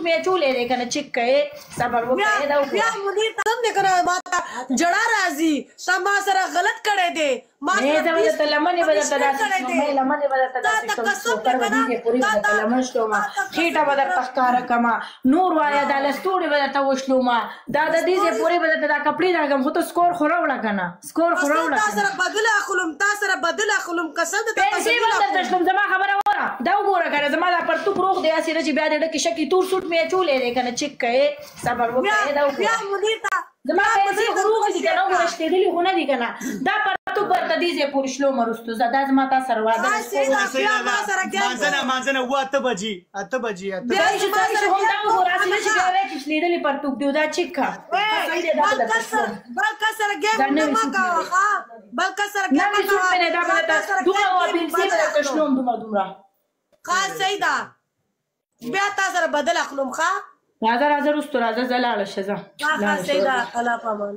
مې چولې دی کنه چک کړې صبر وکړې دا بیا منیر ته هم دی کنه ما ته جړه راځي تا ما سره غلط کړی دی ما زه به درته لمنې به درته داسې شلوم لمنې به درته داسې شلوم سوکر به دیزې پورې به درته لمن شلوم خېټه به درته ښکاره کړمه نور وایه دا لستوڼې به درته وشلوم دا د دیزې پورې به درته دا کپړې راکړم خو ته سکور خو راوړه که نه سکور خو راوړه تا سره بدل اخلم تا سره بدل اخلم قسم د پیسې به درته شلوم زما خبره وره دا وګوره که نه زما دا پرتوک روغ دی هسې نه چې بیا د ډکې شکې تور سوټ مې چولی دی که نه چک کړې صبر وکړې دا بیا وګوره منیر ته زما پیسې خو روغې دي که نه وګوره شتېدلي خو نه دي که نه دا پرتوک به درته دیزې پورې شلوم وروستو زه دا زما تا سره واده مانځنه اوه اته بجې اته بجې بیا چې تاسو هم دا وګوره هسې نه چې بیا وایې چې شلېدلي پرتوک دی دا چک کړه بل کس سره ګیم نه مه کوه ښه بل کس سره ګیم نوې سوټ مې دی دا به درته دومره وه پیسې به درته شلوم دومره ښه صحیح ده بیا تا سره بدل اخلم ښه راځه راځه وروستو راځه زه لاړه شه ځه ښه صحیح ده الله پامان